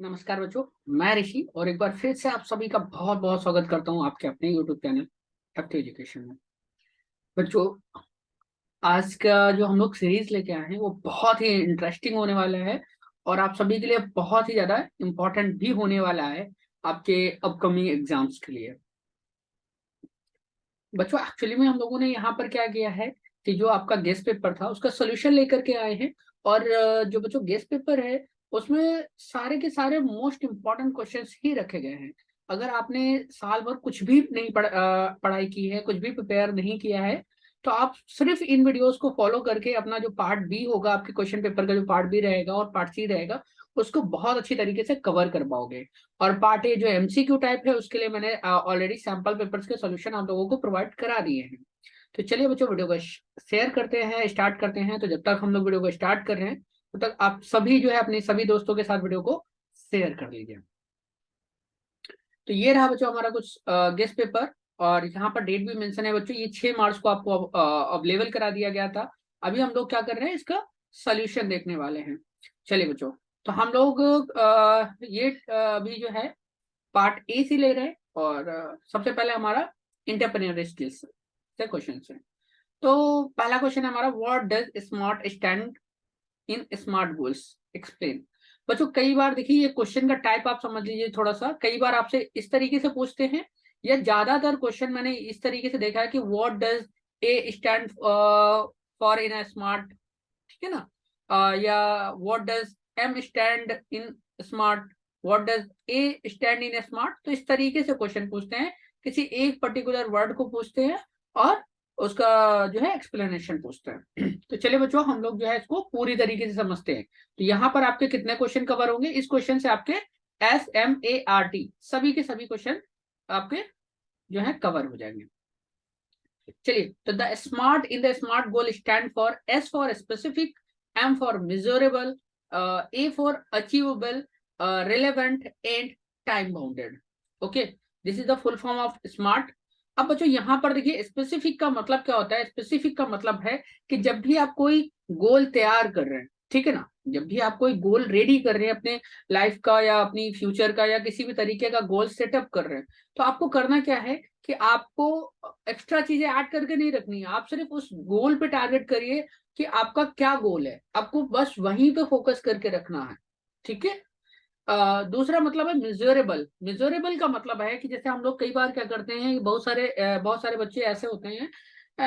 नमस्कार बच्चों। मैं ऋषि और एक बार फिर से आप सभी का बहुत बहुत स्वागत करता हूं आपके अपने यूट्यूब चैनल एक्टिव एजुकेशन में। बच्चों, आज का जो हम लोग सीरीज लेके आए हैं वो बहुत ही इंटरेस्टिंग होने वाला है और आप सभी के लिए बहुत ही ज्यादा इम्पोर्टेंट भी होने वाला है आपके अपकमिंग एग्जाम्स के लिए। बच्चों, एक्चुअली में हम लोगों ने यहाँ पर क्या किया है कि जो आपका गेस्ट पेपर था उसका सोल्यूशन लेकर के आए हैं। और जो बच्चों गेस्ट पेपर है उसमें सारे के सारे मोस्ट इम्पोर्टेंट क्वेश्चंस ही रखे गए हैं। अगर आपने साल भर कुछ भी नहीं पढ़ाई की है, कुछ भी प्रिपेयर नहीं किया है, तो आप सिर्फ इन वीडियोस को फॉलो करके अपना जो पार्ट बी होगा, आपके क्वेश्चन पेपर का जो पार्ट बी रहेगा और पार्ट सी रहेगा, उसको बहुत अच्छी तरीके से कवर कर पाओगे। और पार्ट ए जो एमसीक्यू टाइप है उसके लिए मैंने ऑलरेडी सैंपल पेपर्स के सॉल्यूशन आप लोगों को प्रोवाइड करा दिए हैं। तो चलिए बच्चों, वीडियो को शेयर करते हैं, स्टार्ट करते हैं। तो जब तक हम लोग वीडियो को स्टार्ट कर रहे हैं तब तक आप सभी जो है अपने सभी दोस्तों के साथ वीडियो को शेयर कर लीजिए। तो ये रहा बच्चों हमारा कुछ गेस्ट पेपर। और यहाँ पर डेट भी मेंशन है बच्चों, ये 6 मार्च को आपको अवेलेबल करा दिया गया था। अभी हम लोग क्या कर रहे हैं, इसका सोल्यूशन देखने वाले हैं। चलिए बच्चों, तो हम लोग ये अभी जो है पार्ट ए से ले रहे हैं। और सबसे पहले हमारा इंटरप्रेन्योर स्किल्स से क्वेश्चन है। तो पहला क्वेश्चन है हमारा, what does smart stand in smart goals, explain. बच्चों कई बार देखिए, ये क्वेश्चन का टाइप आप समझ लीजिए थोड़ा सा। कई बार आपसे इस तरीके से पूछते हैं, या ज्यादातर क्वेश्चन मैंने इस तरीके से देखा है कि what does A stand for in a smart, ठीक है ना। या what does M stand in smart, what does A stand in smart. तो इस तरीके से क्वेश्चन पूछते हैं, किसी एक पर्टिकुलर वर्ड को पूछते हैं और उसका जो है एक्सप्लेनेशन पूछते हैं। तो चलिए बच्चों, हम लोग जो है इसको पूरी तरीके से समझते हैं। तो यहाँ पर आपके कितने क्वेश्चन कवर होंगे इस क्वेश्चन से, आपके SMART सभी के सभी क्वेश्चन आपके जो है कवर हो जाएंगे। चलिए, तो the smart in the smart goal stand for, S for specific, M for measurable, A for achievable, relevant and time bounded. Okay, this is the full form of smart. अब बच्चों यहाँ पर देखिए, स्पेसिफिक का मतलब क्या होता है। स्पेसिफिक का मतलब है कि जब भी आप कोई गोल तैयार कर रहे हैं, ठीक है ना, जब भी आप कोई गोल रेडी कर रहे हैं अपने लाइफ का या अपनी फ्यूचर का या किसी भी तरीके का गोल सेटअप कर रहे हैं, तो आपको करना क्या है कि आपको एक्स्ट्रा चीजें ऐड करके नहीं रखनी है। आप सिर्फ उस गोल पे टारगेट करिए कि आपका क्या गोल है, आपको बस वहीं पे फोकस करके रखना है, ठीक है। दूसरा मतलब है मेजरेबल। मेजरेबल का मतलब है कि जैसे हम लोग कई बार क्या करते हैं, बहुत सारे बच्चे ऐसे होते हैं,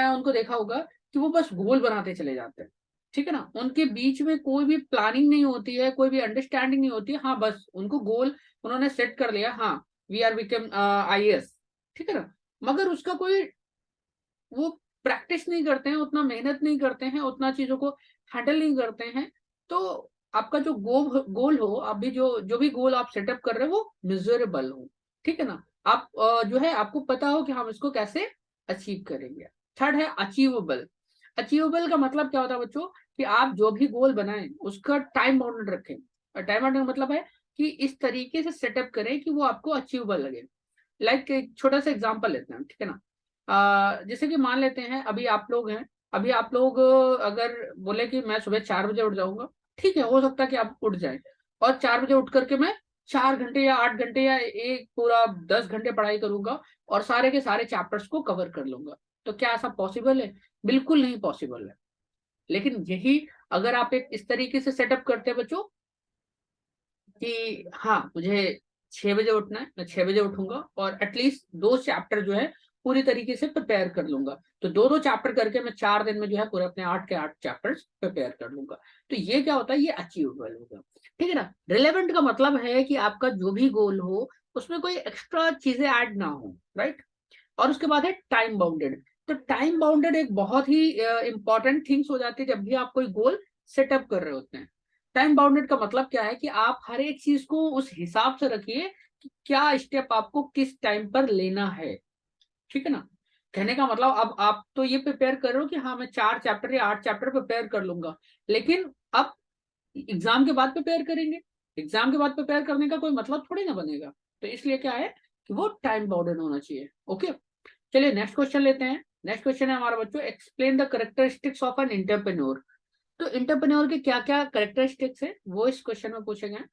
उनको देखा होगा कि वो बस गोल बनाते चले जाते हैं, ठीक है ना। उनके बीच में कोई भी प्लानिंग नहीं होती है, कोई भी अंडरस्टैंडिंग नहीं होती है। हाँ, बस उनको गोल उन्होंने सेट कर लिया, हाँ वी आर बिकम IAS, ठीक है ना, मगर उसका कोई वो प्रैक्टिस नहीं करते हैं, उतना मेहनत नहीं करते हैं, उतना चीजों को हैंडल नहीं करते हैं। तो आपका जो गोल हो, आप भी जो जो भी गोल आप सेटअप कर रहे हो वो मेजरेबल हो, ठीक है ना। आप जो है आपको पता हो कि हम इसको कैसे अचीव करेंगे। थर्ड है अचीवेबल। अचीवेबल का मतलब क्या होता है बच्चों, कि आप जो भी गोल बनाएं उसका टाइम बाउंडेड रखें। और टाइम बाउंडेड का मतलब है कि इस तरीके से सेटअप करें कि वो आपको अचीवेबल लगे। लाइक एक छोटा सा एग्जांपल लेते हैं, ठीक है ना। जैसे कि मान लेते हैं अभी आप लोग हैं, अभी आप लोग अगर बोले कि मैं सुबह 4 बजे उठ जाऊंगा, ठीक है, हो सकता है कि आप उठ जाए और 4 बजे उठ करके मैं 4 घंटे या 8 घंटे या एक पूरा 10 घंटे पढ़ाई करूंगा और सारे के सारे चैप्टर्स को कवर कर लूंगा। तो क्या ऐसा पॉसिबल है? बिल्कुल नहीं पॉसिबल है। लेकिन यही अगर आप एक इस तरीके से सेटअप करते हैं बच्चों कि हाँ मुझे 6 बजे उठना है, मैं 6 बजे उठूंगा और एटलीस्ट 2 चैप्टर जो है पूरी तरीके से प्रिपेयर कर लूंगा। तो 2-2 चैप्टर करके मैं 4 दिन में जो है पूरे अपने 8 के 8 चैप्टर्स प्रिपेयर कर लूंगा। तो ये क्या होता है, ये अचीवेबल होगा, ठीक है ना। रिलेवेंट का मतलब है कि आपका जो भी गोल हो उसमें कोई एक्स्ट्रा चीजें ऐड ना हो, राइट। और उसके बाद है टाइम बाउंडेड। तो टाइम बाउंडेड एक बहुत ही इंपॉर्टेंट थिंग्स हो जाती है जब भी आप कोई गोल सेटअप कर रहे होते हैं। टाइम बाउंडेड का मतलब क्या है कि आप हर एक चीज को उस हिसाब से रखिए कि क्या स्टेप आपको किस टाइम पर लेना है, ठीक है ना। कहने का मतलब, अब आप तो ये प्रिपेयर कर रहे हो कि हाँ मैं 4 चैप्टर या 8 चैप्टर प्रिपेयर कर लूंगा, लेकिन अब एग्जाम के बाद प्रिपेयर करेंगे। एग्जाम के बाद प्रिपेयर करने का कोई मतलब थोड़ी ना बनेगा। तो इसलिए क्या है कि वो टाइम बाउंडेड होना चाहिए। ओके, चलिए नेक्स्ट क्वेश्चन लेते हैं। नेक्स्ट क्वेश्चन है हमारा बच्चों, explain the characteristics of an entrepreneur. तो एंटरप्रेन्योर के क्या क्या करेक्टरिस्टिक्स है वो इस क्वेश्चन में पूछे गए।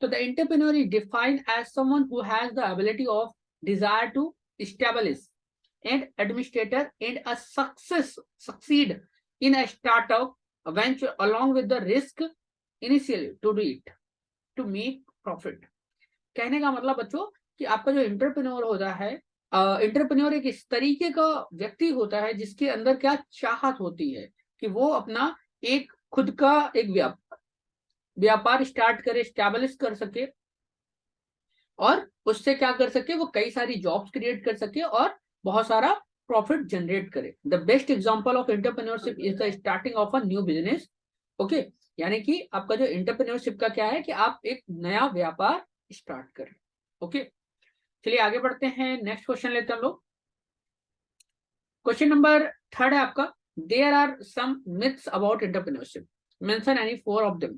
तो the entrepreneur is defined as someone who has the ability of desire to establish and administrator and a succeed in a startup venture along with the risk initially to do it to make profit। कहने का मतलब बच्चों कि आपका जो entrepreneur होता है, entrepreneur एक इस तरीके का व्यक्ति होता है जिसके अंदर क्या चाहत होती है कि वो अपना एक खुद का एक व्यापार स्टार्ट करे, स्टैब्लिश कर सके और उससे क्या कर सके, वो कई सारी जॉब्स क्रिएट कर सके और बहुत सारा प्रॉफिट जनरेट करे। The best example of entrepreneurship is the starting of a new business. Okay, यानी कि आपका जो एंटरप्रेन्योरशिप का क्या है कि आप एक नया व्यापार स्टार्ट करें। ओके, चलिए आगे बढ़ते हैं, नेक्स्ट क्वेश्चन लेते हैं हम लोग। क्वेश्चन नंबर 3 है आपका, there are some myths about entrepreneurship, mention any 4 of them.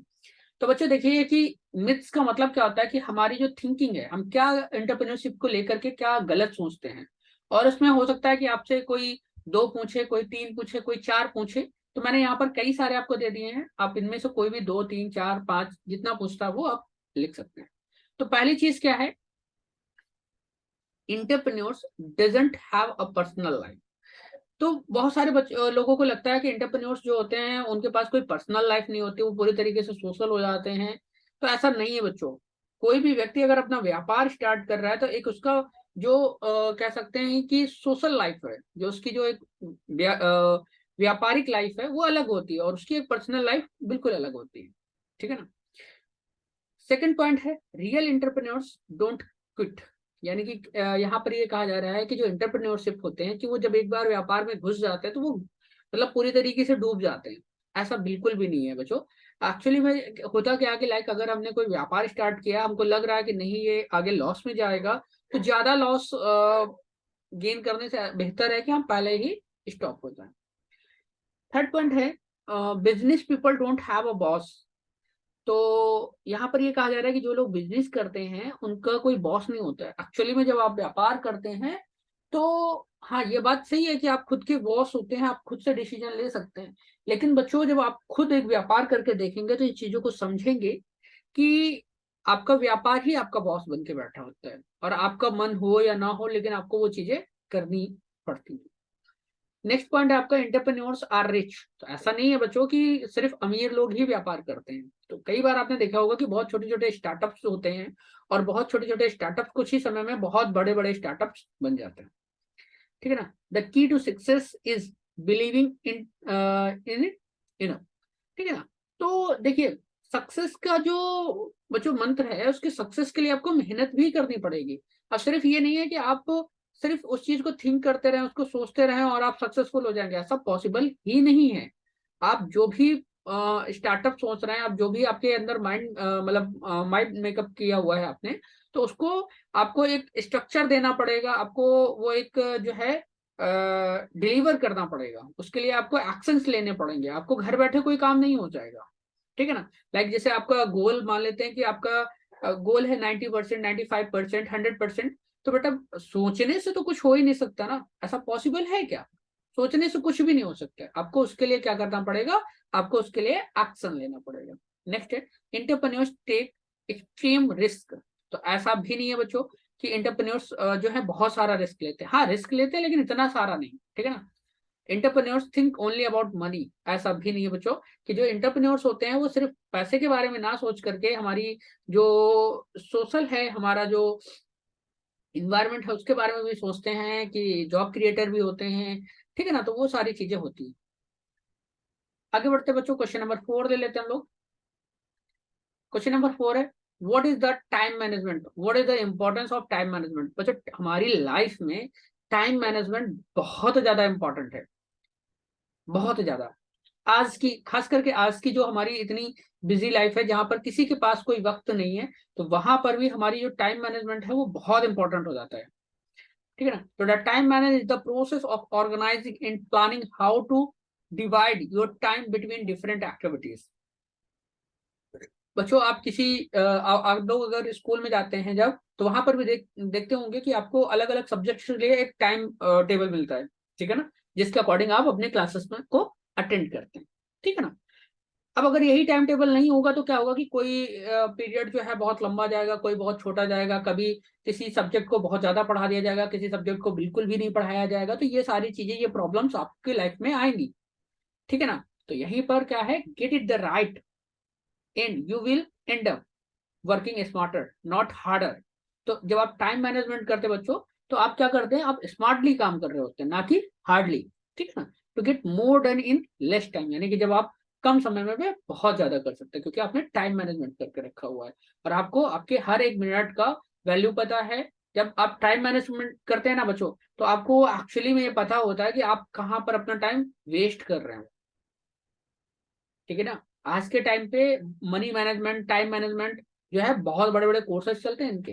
तो बच्चों देखिए कि मिथ्स का मतलब क्या होता है कि हमारी जो थिंकिंग है, हम क्या एंटरप्रेन्योरशिप को लेकर के क्या गलत सोचते हैं। और उसमें हो सकता है कि आपसे कोई 2 पूछे, कोई 3 पूछे, कोई 4 पूछे। तो मैंने यहाँ पर कई सारे आपको दे दिए हैं, आप इनमें से कोई भी 2, 3, 4, 5 जितना पूछता है वो आप लिख सकते हैं। तो पहली चीज क्या है, entrepreneurs doesn't have a personal life. तो बहुत सारे लोगों को लगता है कि एंटरप्रेन्योर्स जो होते हैं उनके पास कोई पर्सनल लाइफ नहीं होती, वो पूरी तरीके से सोशल हो जाते हैं। तो ऐसा नहीं है बच्चों। कोई भी व्यक्ति अगर अपना व्यापार स्टार्ट कर रहा है तो एक उसका जो कह सकते हैं कि सोशल लाइफ है, जो उसकी जो एक व्यापारिक लाइफ है वो अलग होती है और उसकी एक पर्सनल लाइफ बिल्कुल अलग होती है। ठीक है ना। सेकंड पॉइंट है, रियल एंटरप्रेन्योर्स डोंट क्विट। यानी कि यहाँ पर ये कहा जा रहा है कि जो एंटरप्रेन्योरशिप होते हैं कि वो जब एक बार व्यापार में घुस जाते हैं तो वो मतलब पूरी तरीके से डूब जाते हैं। ऐसा बिल्कुल भी नहीं है बच्चों। एक्चुअली में होता क्या है कि लाइक अगर हमने कोई व्यापार स्टार्ट किया, हमको लग रहा है कि नहीं ये आगे लॉस में जाएगा, तो ज्यादा लॉस गेन करने से बेहतर है कि हम पहले ही स्टॉप हो जाए। थर्ड पॉइंट है, business people don't have a boss. तो यहाँ पर ये कहा जा रहा है कि जो लोग बिजनेस करते हैं उनका कोई बॉस नहीं होता है। एक्चुअली में जब आप व्यापार करते हैं तो हाँ, ये बात सही है कि आप खुद के बॉस होते हैं, आप खुद से डिसीजन ले सकते हैं। लेकिन बच्चों जब आप खुद एक व्यापार करके देखेंगे तो इन चीजों को समझेंगे कि आपका व्यापार ही आपका बॉस बन के बैठा होता है और आपका मन हो या ना हो लेकिन आपको वो चीजें करनी पड़ती है। नेक्स्ट पॉइंट है आपका, एंटरप्रेन्योर्स आर रिच। तो ऐसा नहीं है बच्चों कि सिर्फ अमीर लोग ही व्यापार करते हैं। तो कई बार आपने देखा होगा कि बहुत छोटे छोटे स्टार्टअप्स होते हैं और बहुत छोटे छोटे स्टार्टअप्स कुछ ही समय में बहुत बड़े बड़े स्टार्टअप्स बन जाते हैं। ठीक है ना। The key to success is believing in in ठीक है ना। तो देखिए, सक्सेस का जो बच्चों मंत्र है, उसके सक्सेस के लिए आपको मेहनत भी करनी पड़ेगी। अब सिर्फ ये नहीं है कि आप सिर्फ उस चीज को थिंक करते रहें, उसको सोचते रहें और आप सक्सेसफुल हो जाएंगे, ऐसा पॉसिबल ही नहीं है। आप जो भी स्टार्टअप सोच रहे हैं, आप जो भी आपके अंदर माइंड मतलब माइंड मेकअप किया हुआ है आपने, तो उसको आपको एक स्ट्रक्चर देना पड़ेगा, आपको वो एक जो है डिलीवर करना पड़ेगा। उसके लिए आपको एक्शंस लेने पड़ेंगे, आपको घर बैठे कोई काम नहीं हो जाएगा। ठीक है ना। लाइक जैसे आपका गोल मान लेते हैं कि आपका गोल है 90%, 95%, 100%। तो बेटा सोचने से तो कुछ हो ही नहीं सकता ना, ऐसा पॉसिबल है क्या? सोचने से कुछ भी नहीं हो सकता है। आपको उसके लिए क्या करना पड़ेगा, आपको उसके लिए एक्शन लेना पड़ेगा। नेक्स्ट है, एंटरप्रेन्योर्स टेक एक्सट्रीम रिस्क। तो ऐसा भी नहीं है बच्चों कि एंटरप्रेन्योर्स जो है बहुत सारा रिस्क लेते हैं। हाँ, रिस्क लेते हैं लेकिन इतना सारा नहीं। ठीक है ना। Entrepreneurs think only about money. ऐसा भी नहीं है बच्चों कि जो एंटरप्रेन्योर्स होते हैं वो सिर्फ पैसे के बारे में ना सोच करके हमारी जो सोशल है, हमारा जो इन्वायरमेंट है उसके बारे में भी सोचते हैं, कि जॉब क्रिएटर भी होते हैं। ठीक है ना। तो वो सारी चीजें होती है। आगे बढ़ते बच्चों, क्वेश्चन नंबर 4 ले लेते हैं हम लोग। क्वेश्चन नंबर 4 है, what is the time management, what is the importance of time management. बच्चों हमारी लाइफ में टाइम मैनेजमेंट बहुत ज्यादा इंपॉर्टेंट है, बहुत ज्यादा। आज की, खास करके आज की जो हमारी इतनी बिजी लाइफ है जहां पर किसी के पास कोई वक्त नहीं है, तो वहां पर भी हमारी जो टाइम मैनेजमेंट है वो बहुत इंपॉर्टेंट हो जाता है। ठीक है ना। तो the time manage is the process of organizing and planning how to divide your time between different activities. बच्चों आप किसी आप लोग अगर स्कूल में जाते हैं जब, तो वहां पर भी देखते होंगे कि आपको अलग अलग सब्जेक्ट्स के लिए एक टाइम टेबल मिलता है। ठीक है ना, जिसके अकॉर्डिंग आप अपने क्लासेस में को अटेंड करते हैं। ठीक है ना। अब अगर यही टाइम टेबल नहीं होगा तो क्या होगा कि कोई पीरियड जो है बहुत लंबा जाएगा, कोई बहुत छोटा जाएगा, कभी किसी सब्जेक्ट को बहुत ज्यादा पढ़ा दिया जाएगा, किसी सब्जेक्ट को बिल्कुल भी नहीं पढ़ाया जाएगा। तो ये सारी चीजें, ये प्रॉब्लम्स आपकी लाइफ में आएंगी, ठीक है ना। तो यहीं पर क्या है, get it the right and you will and up working smarter not harder. तो जब आप टाइम मैनेजमेंट करते हैं बच्चों, तो आप क्या करते हैं, आप स्मार्टली काम कर रहे होते हैं, ना कि हार्डली, ठीक है ना। To get more done in less time, यानी कि जब आप कम समय में भी बहुत ज्यादा कर सकते हैं, क्योंकि आपने टाइम मैनेजमेंट करके रखा हुआ है और आपको आपके हर एक मिनट का वैल्यू पता है। जब आप टाइम मैनेजमेंट करते हैं ना बच्चों, तो आपको एक्चुअली में ये पता होता है कि आप कहाँ पर अपना टाइम वेस्ट कर रहे हैं, ठीक है ना। आज के टाइम पे मनी मैनेजमेंट, टाइम मैनेजमेंट जो है, बहुत बड़े बड़े कोर्सेज चलते हैं इनके,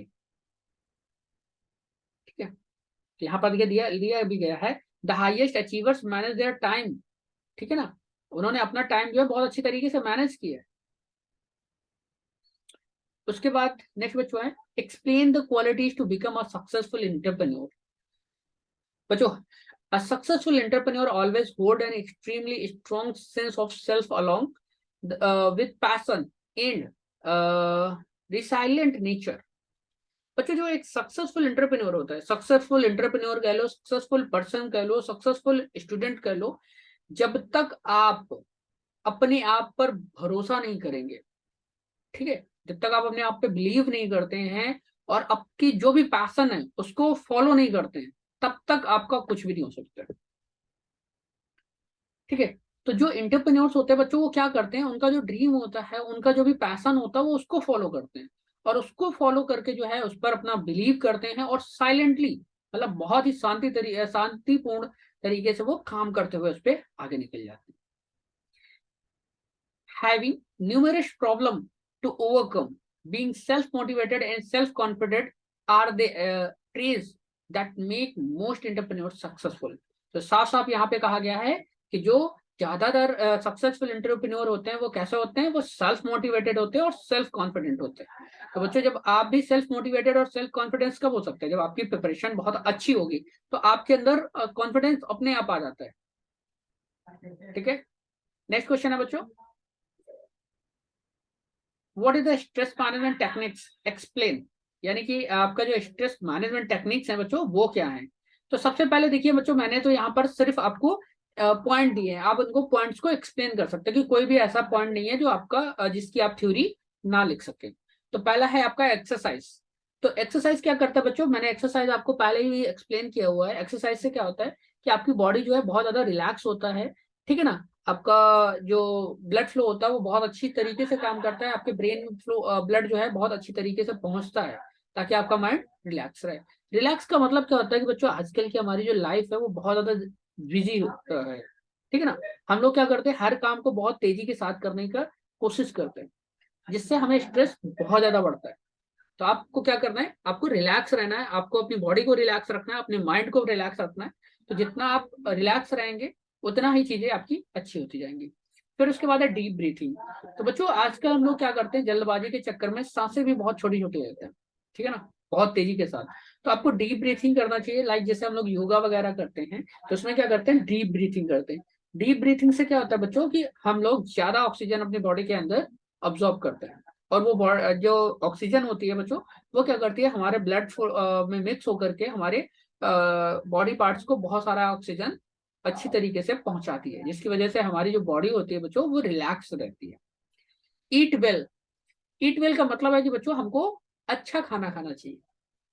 ठीक है। यहाँ पर दिया दिया भी गया है, the highest achievers manage their time, ठीक है ना। उन्होंने अपना टाइम जो है बहुत अच्छी तरीके से मैनेज किया है। उसके बाद नेक्स्ट बच्चों है, explain the qualities to become a successful entrepreneur. बच्चों, a successful entrepreneur always hold an extremely strong sense of self along with passion and resilient nature। बच्चों, जो एक सक्सेसफुल एंटरप्रेन्योर होता है, सक्सेसफुल एंटरप्रेन्योर कह लो, सक्सेसफुल पर्सन कह लो, successful student कह लो, जब तक आप अपने आप पर भरोसा नहीं करेंगे, ठीक है, जब तक आप अपने आप पे बिलीव नहीं करते हैं और आपकी जो भी पैशन है उसको फॉलो नहीं करते हैं, तब तक आपका कुछ भी नहीं हो सकता है, ठीक है। तो जो एंटरप्रेन्योर्स होते हैं बच्चों, वो क्या करते हैं, उनका जो ड्रीम होता है, उनका जो भी पैशन होता है, वो उसको फॉलो करते हैं और उसको फॉलो करके जो है उस पर अपना बिलीव करते हैं और साइलेंटली, मतलब बहुत ही शांतिपूर्ण तरीके से वो काम करते हुए उस पर आगे निकल जाते हैं। Having numerous problem to overcome, being self-motivated and self-confident are the traits that make most entrepreneurs successful। तो साफ साफ यहाँ पे कहा गया है कि जो ज्यादातर सक्सेसफुल एंटरप्रेन्योर होते हैं वो कैसे होते हैं, वो सेल्फ मोटिवेटेड होते हैं और सेल्फ कॉन्फिडेंट होते हैं। तो बच्चों, जब आप भी सेल्फ मोटिवेटेड और सेल्फ कॉन्फिडेंस कब हो सकते हैं, जब आपकी प्रिपरेशन बहुत अच्छी होगी, तो आपके अंदर कॉन्फिडेंस अपने आप आ जाता है, ठीक है। नेक्स्ट क्वेश्चन है बच्चों, what is the stress management techniques explain. यानी कि आपका जो स्ट्रेस मैनेजमेंट टेक्निक्स है बच्चों, वो क्या है। तो सबसे पहले देखिए बच्चों, मैंने तो यहाँ पर सिर्फ आपको पॉइंट दिए हैं, आप उनको पॉइंट्स को एक्सप्लेन कर सकते हैं कि कोई भी ऐसा पॉइंट नहीं है जो आपका जिसकी आप थ्योरी ना लिख सके। तो पहला है आपका एक्सरसाइज। तो एक्सरसाइज क्या करता है बच्चों, मैंने एक्सरसाइज आपको पहले ही एक्सप्लेन किया हुआ है। एक्सरसाइज से क्या होता है कि आपकी बॉडी जो है बहुत ज्यादा रिलैक्स होता है, ठीक है ना। आपका जो ब्लड फ्लो होता है वो बहुत अच्छी तरीके से काम करता है, आपके ब्रेन फ्लो ब्लड जो है बहुत अच्छी तरीके से पहुंचता है, ताकि आपका माइंड रिलैक्स रहे। रिलैक्स का मतलब क्या होता है कि बच्चों, आजकल की हमारी जो लाइफ है वो बहुत ज्यादा बिजी है, ठीक है ना। हम लोग क्या करते हैं, हर काम को बहुत तेजी के साथ करने का कोशिश करते हैं, जिससे हमें स्ट्रेस बहुत ज्यादा बढ़ता है। तो आपको क्या करना है, आपको रिलैक्स रहना है, आपको अपनी बॉडी को रिलैक्स रखना है, अपने माइंड को रिलैक्स रखना है। तो जितना आप रिलैक्स रहेंगे, उतना ही चीजें आपकी अच्छी होती जाएंगी। फिर उसके बाद है डीप ब्रीथिंग। तो बच्चों, आजकल हम लोग क्या करते हैं, जल्दबाजी के चक्कर में सांसें भी बहुत छोटी छोटी लेते हैं, ठीक है ना, बहुत तेजी के साथ। तो आपको डीप ब्रीथिंग करना चाहिए, लाइक जैसे हम लोग योगा वगैरह करते हैं, तो उसमें क्या करते हैं, डीप ब्रीथिंग करते हैं। डीप ब्रीथिंग से क्या होता है बच्चों, कि हम लोग ज्यादा ऑक्सीजन अपनी बॉडी के अंदर ऑब्जॉर्व करते हैं, और वो जो ऑक्सीजन होती है बच्चों, वो क्या करती है, हमारे ब्लड में मिक्स होकर के हमारे बॉडी पार्ट्स को बहुत सारा ऑक्सीजन अच्छी तरीके से पहुंचाती है, जिसकी वजह से हमारी जो बॉडी होती है बच्चों, वो रिलैक्स रहती है। ईट वेल। ईट वेल का मतलब है कि बच्चों, हमको अच्छा खाना खाना चाहिए।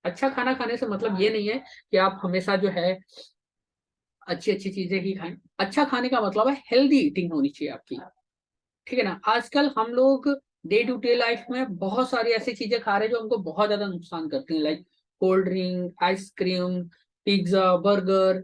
अच्छा खाना खाने से मतलब ये नहीं है कि आप हमेशा जो है अच्छी अच्छी चीजें ही खाएं। अच्छा खाने का मतलब है हेल्दी ईटिंग होनी चाहिए आपकी, ठीक है ना। आजकल हम लोग डे टू डे लाइफ में बहुत सारी ऐसी चीजें खा रहे हैं जो हमको बहुत ज्यादा नुकसान करती हैं, like cold drink, ice cream, pizza, burger,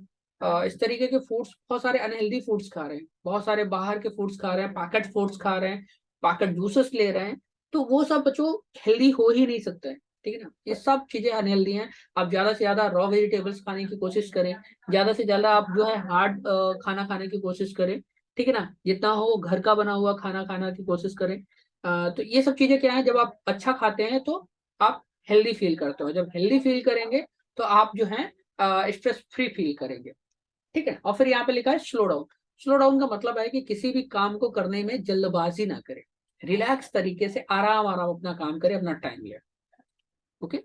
इस तरीके के फूड्स, बहुत सारे अनहेल्दी फूड्स खा रहे हैं, बहुत सारे बाहर के फूड्स खा रहे हैं, पैकेट फूड्स खा रहे हैं, पैकेट जूसेस ले रहे हैं। तो वो सब बच्चों हेल्दी हो ही नहीं सकता है, ठीक है ना। ये सब चीजें अनहेल्दी हैं। आप ज्यादा से ज्यादा रॉ वेजिटेबल्स खाने की कोशिश करें, ज्यादा से ज्यादा आप जो है हार्ड खाना खाने की कोशिश करें, ठीक है ना। जितना हो घर का बना हुआ खाना खाना की कोशिश करें। तो ये सब चीजें क्या है, जब आप अच्छा खाते हैं तो आप हेल्दी फील करते हो, जब हेल्दी फील करेंगे तो आप जो है स्ट्रेस फ्री फील करेंगे, ठीक है। और फिर यहाँ पे लिखा है स्लो डाउन। स्लो डाउन का मतलब है कि किसी भी काम को करने में जल्दबाजी ना करे, रिलैक्स तरीके से आराम आराम अपना काम करे, अपना टाइम ले। ओके,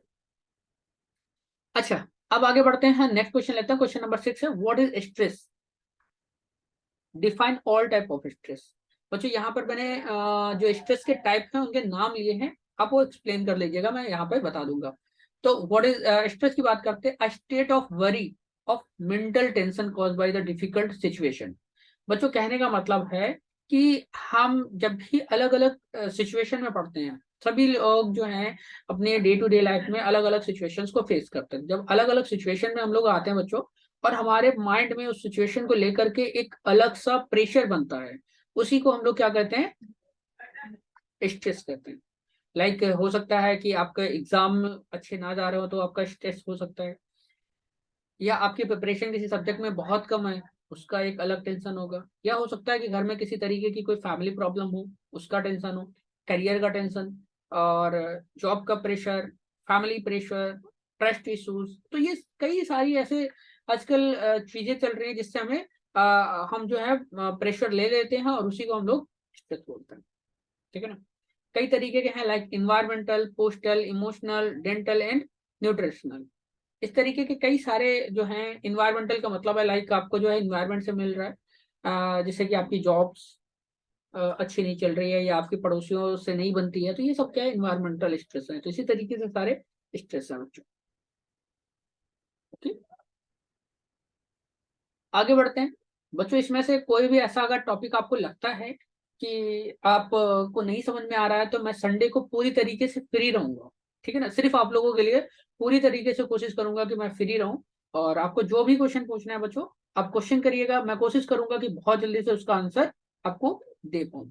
अच्छा, अब आगे बढ़ते हैं, नेक्स्ट क्वेश्चन लेते हैं। क्वेश्चन नंबर 6 है, what is stress, define all type of stress. बच्चों यहाँ पर मैंने जो स्ट्रेस के टाइप हैं उनके नाम लिए हैं, आप वो एक्सप्लेन कर लीजिएगा, मैं यहाँ पर बता दूंगा। तो व्हाट इज स्ट्रेस की बात करते हैं, a state of worry of mental tension cause by the difficult situation. बच्चों कहने का मतलब है कि हम जब भी अलग अलग सिचुएशन में पढ़ते हैं, सभी लोग जो हैं अपने डे टू डे लाइफ में अलग अलग सिचुएशंस को फेस करते हैं। जब अलग अलग सिचुएशन में हम लोग आते हैं बच्चों, और हमारे माइंड में उस सिचुएशन को लेकर के एक अलग सा प्रेशर बनता है, उसी को हम लोग क्या कहते हैं, स्ट्रेस कहते हैं। लाइक हो सकता है कि आपका एग्जाम अच्छे ना जा रहे हो तो आपका स्ट्रेस हो सकता है, या आपकी प्रिपरेशन किसी सब्जेक्ट में बहुत कम है, उसका एक अलग टेंशन होगा, या हो सकता है कि घर में किसी तरीके की कोई फैमिली प्रॉब्लम हो, उसका टेंशन हो, करियर का टेंशन, और जॉब का pressure, family pressure, trust issues. तो ये कई सारी ऐसे आजकल चीजें चल रही है जिससे हमें हम जो है प्रेशर ले लेते हैं और उसी को हम लोग स्ट्रेस बोलते हैं। ठीक है ना। कई तरीके के हैं, like environmental, postal, emotional, dental and nutritional. इस तरीके के कई सारे जो हैं। इन्वायरमेंटल का मतलब है लाइक आपको जो है इन्वायरमेंट से मिल रहा है, जैसे कि आपकी जॉब्स अच्छी नहीं चल रही है या आपके पड़ोसियों से नहीं बनती है, तो ये सब क्या है, इन्वायरमेंटल स्ट्रेस है। तो इसी तरीके से सारे स्ट्रेस है बच्चों। ओके, आगे बढ़ते हैं बच्चों। इसमें से कोई भी ऐसा अगर टॉपिक आपको लगता है कि आप को नहीं समझ में आ रहा है, तो मैं संडे को पूरी तरीके से फ्री रहूंगा। ठीक है ना, सिर्फ आप लोगों के लिए पूरी तरीके से कोशिश करूंगा कि मैं फ्री रहूं, और आपको जो भी क्वेश्चन पूछना है बच्चों, आप क्वेश्चन करिएगा, मैं कोशिश करूंगा कि बहुत जल्दी से उसका आंसर आपको दे पाऊं।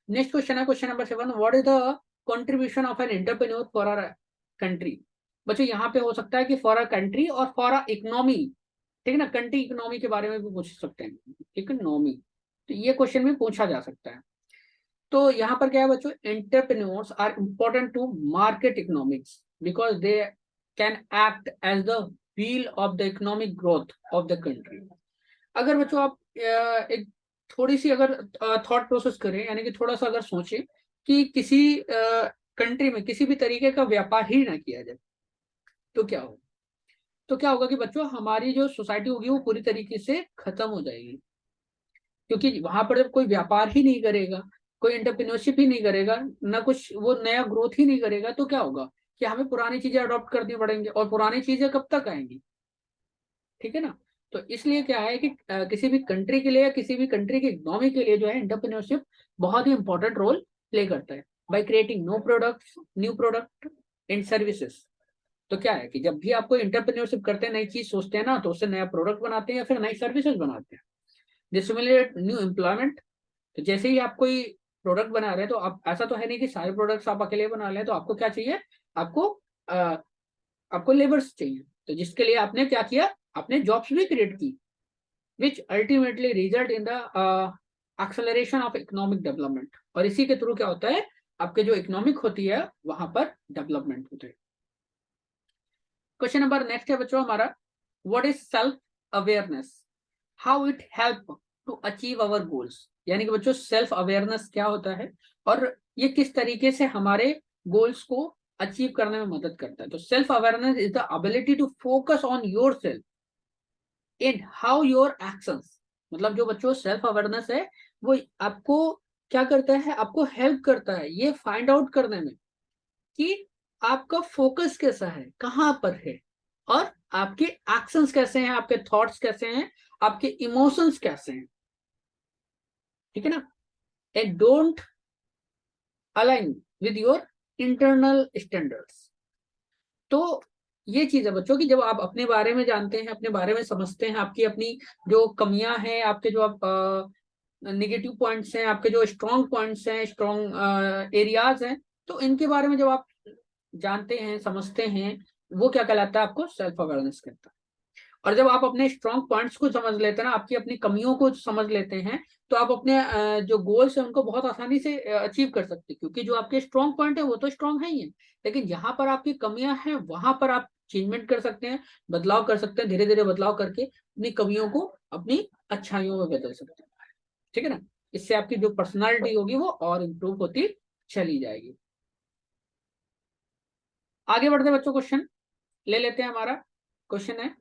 नेक्स्ट क्वेश्चन है question number 7, what is the contribution of an entrepreneur for our country. बच्चों यहाँ पे हो सकता है कि फॉर अ कंट्री और फॉर अ इकोनॉमी। ठीक है ना, कंट्री इकोनॉमी के बारे में भी पूछ सकते हैं, इकोनॉमी, तो ये क्वेश्चन भी पूछा जा सकता है। तो यहाँ पर क्या है बच्चों, entrepreneurs are important to market economics because they can act as the wheel of the economic growth of the country. अगर बच्चों आप एक थोड़ी सी अगर थॉट प्रोसेस करें, यानी कि थोड़ा सा अगर सोचें कि किसी कंट्री में किसी भी तरीके का व्यापार ही ना किया जाए, तो क्या होगा। तो क्या होगा कि बच्चों हमारी जो सोसाइटी होगी वो पूरी तरीके से खत्म हो जाएगी, क्योंकि वहां पर जब कोई व्यापार ही नहीं करेगा, कोई एंटरप्रेन्योरशिप ही नहीं करेगा, ना कुछ वो नया ग्रोथ ही नहीं करेगा, तो क्या होगा कि हमें पुरानी चीजें अडॉप्ट करनी पड़ेंगी, और पुरानी चीजें कब तक आएंगी। ठीक है ना। तो इसलिए क्या है कि किसी भी कंट्री के लिए या किसी भी कंट्री की इकोनॉमी के लिए जो है एंटरप्रेन्योरशिप बहुत ही इंपॉर्टेंट रोल प्ले करता है, by creating new product and services. तो क्या है कि जब भी आपको एंटरप्रेन्योरशिप करते हैं, नई चीज सोचते हैं ना, तो उससे नया प्रोडक्ट बनाते हैं या फिर नई सर्विसेज बनाते हैं। दे सिमुलेट न्यू एम्प्लॉयमेंट। तो जैसे ही आप कोई प्रोडक्ट बना रहे हैं, तो आप ऐसा तो है नहीं कि सारे प्रोडक्ट्स आप अकेले बना लें, तो आपको क्या चाहिए, आपको आपको लेबर्स चाहिए। तो जिसके लिए आपने क्या किया, आपने जॉब्स भी क्रिएट की, which ultimately result in the acceleration of economic development. और इसी के थ्रू क्या होता है, आपके जो इकोनॉमिक होती है वहां पर डेवलपमेंट होते हैं। क्वेश्चन नंबर नेक्स्ट है बच्चों हमारा, what is self awareness, how it help to achieve our goals. यानी कि बच्चों सेल्फ अवेयरनेस क्या होता है, और ये किस तरीके से हमारे गोल्स को अचीव करने में मदद करता है। तो self awareness is the ability to focus on your self in how your actions. मतलब जो बच्चों सेल्फ अवेयरनेस है, वो आपको क्या करता है, आपको हेल्प करता है ये फाइंड आउट करने में कि आपका फोकस कैसा है, कहां पर है, और आपके एक्शंस कैसे हैं, आपके थॉट्स कैसे हैं, आपके इमोशंस कैसे हैं। ठीक है ना। And don't align with your internal standards. तो ये चीज है बच्चों कि जब आप अपने बारे में जानते हैं, अपने बारे में समझते हैं, आपकी अपनी जो कमियां हैं, आपके जो आप नेगेटिव पॉइंट्स हैं, आपके जो स्ट्रॉन्ग पॉइंट्स हैं, स्ट्रॉन्ग एरियाज हैं, तो इनके बारे में जब आप जानते हैं, समझते हैं, वो क्या कहलाता है, आपको सेल्फ अवेयरनेस कहता है। और जब आप अपने स्ट्रॉन्ग पॉइंट्स को समझ लेते हैं ना, आपकी अपनी कमियों को समझ लेते हैं, तो आप अपने जो गोल्स हैं उनको बहुत आसानी से अचीव कर सकते हैं, क्योंकि जो आपके स्ट्रॉन्ग पॉइंट है वो तो स्ट्रॉन्ग है ही है, लेकिन जहां पर आपकी कमियां हैं वहां पर आप चेंजमेंट कर सकते हैं, बदलाव कर सकते हैं, धीरे धीरे बदलाव करके अपनी कमियों को, अपनी अच्छाइयों में बदल सकते हैं, ठीक है ना। इससे आपकी जो पर्सनालिटी होगी वो और इम्प्रूव होती चली जाएगी। आगे बढ़ते बच्चों, क्वेश्चन ले लेते हैं। हमारा क्वेश्चन है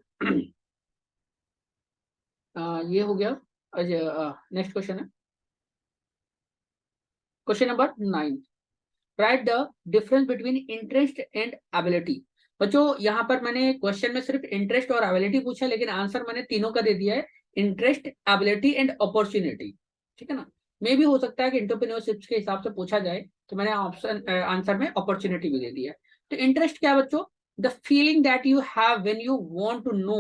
ये हो गया। नेक्स्ट क्वेश्चन है question number 9। Right the difference between interest and ability. बच्चों यहाँ पर मैंने क्वेश्चन में सिर्फ इंटरेस्ट और एबिलिटी पूछा, लेकिन आंसर मैंने तीनों का दे दिया है, इंटरेस्ट, एबिलिटी एंड अपॉर्चुनिटी, ठीक है ना। मे भी हो सकता है कि एंटरप्रेन्योरशिप के हिसाब से पूछा जाए, तो मैंने ऑप्शन आंसर में अपॉर्चुनिटी भी दे दिया है। तो इंटरेस्ट क्या है बच्चों? The feeling that you have when you want to know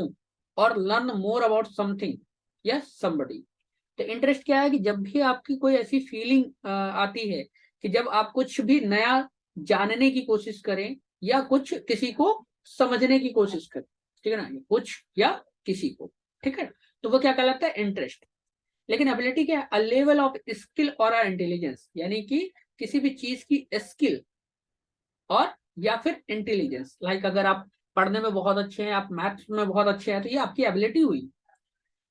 or learn more about something या समबडी। तो इंटरेस्ट क्या है कि जब भी आपकी कोई ऐसी फीलिंग आती है कि जब आप कुछ भी नया जानने की कोशिश करें या कुछ किसी को समझने की कोशिश करें, ठीक है ना, कुछ या किसी को, ठीक है, तो वो क्या कहलाता है? इंटरेस्ट। लेकिन एबिलिटी क्या है? अ लेवल ऑफ स्किल और इंटेलिजेंस, यानी कि किसी भी चीज की स्किल और या फिर इंटेलिजेंस। लाइक अगर आप पढ़ने में बहुत अच्छे हैं, आप मैथ्स में बहुत अच्छे हैं, तो ये आपकी एबिलिटी हुई।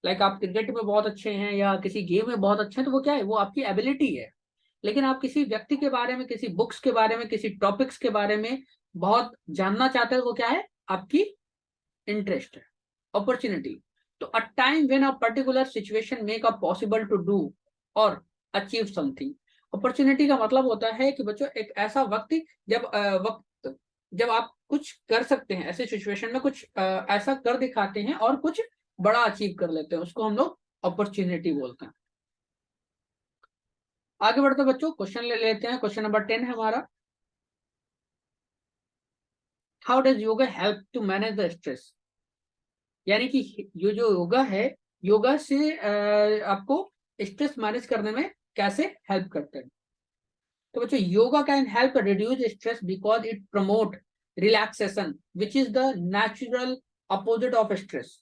लाइक आप क्रिकेट में बहुत अच्छे हैं या किसी गेम में बहुत अच्छे हैं, तो वो क्या है? वो आपकी एबिलिटी है। लेकिन आप किसी व्यक्ति के बारे में, किसी बुक्स के बारे में, किसी टॉपिक्स के बारे में बहुत जानना चाहते हैं, वो क्या है? आपकी इंटरेस्ट है, अपॉर्चुनिटी। तो a time when a particular situation make a possible to do or achieve something. Opportunity का मतलब होता है कि बच्चों एक ऐसा वक्त जब आप कुछ कर सकते हैं, ऐसे सिचुएशन में कुछ ऐसा कर दिखाते हैं और कुछ बड़ा अचीव कर लेते हैं, उसको हम लोग अपॉर्चुनिटी बोलते हैं। आगे बढ़ते बच्चों, क्वेश्चन ले लेते हैं। क्वेश्चन नंबर 10 है हमारा। How does yoga help to manage the stress. यानी कि ये जो योगा है, योगा से आपको स्ट्रेस मैनेज करने में कैसे हेल्प करते हैं। तो बच्चों yoga can help reduce stress because it promote relaxation which is the natural opposite of stress,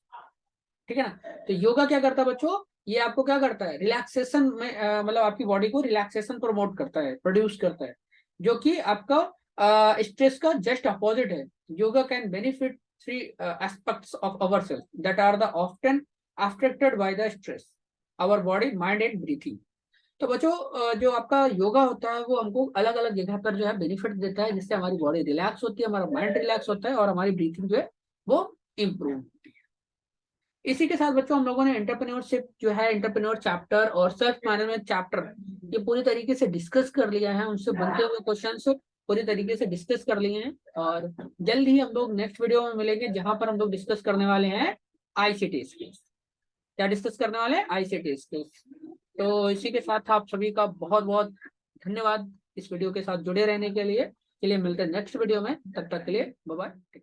ठीक है ना। तो योगा क्या करता है बच्चों? ये आपको क्या करता है? रिलैक्सेशन में मतलब आपकी बॉडी को रिलैक्सेशन प्रमोट करता है, प्रोड्यूस करता है, जो कि आपका स्ट्रेस का जस्ट अपोजिट है। Yoga can benefit three aspects of our self that are the often affected by the stress, our body, mind and breathing. तो बच्चों जो आपका योगा होता है वो हमको अलग अलग जगह पर जो है बेनिफिट देता है, जिससे हमारी बॉडी रिलैक्स होती है, हमारा माइंड रिलैक्स होता है और हमारी ब्रीथिंग जो है वो इम्प्रूव होती है। इसी के साथ बच्चों हम लोगों ने एंटरप्रेन्योरशिप जो है, एंटरप्रेन्योर चैप्टर और सेल्फ मैनेजमेंट चैप्टर, ये पूरी तरीके से डिस्कस कर लिया है, उनसे बनते हुए क्वेश्चंस पूरी तरीके से डिस्कस कर लिए हैं। और जल्द ही हम लोग नेक्स्ट वीडियो में मिलेंगे, जहां पर हम लोग डिस्कस करने वाले हैं आईसीटी स्किल्स। क्या डिस्कस करने वाले हैं? ICT skills. तो इसी के साथ आप सभी का बहुत बहुत धन्यवाद इस वीडियो के साथ जुड़े रहने के लिए। मिलते हैं नेक्स्ट वीडियो में, तब तक के लिए बाय बाय।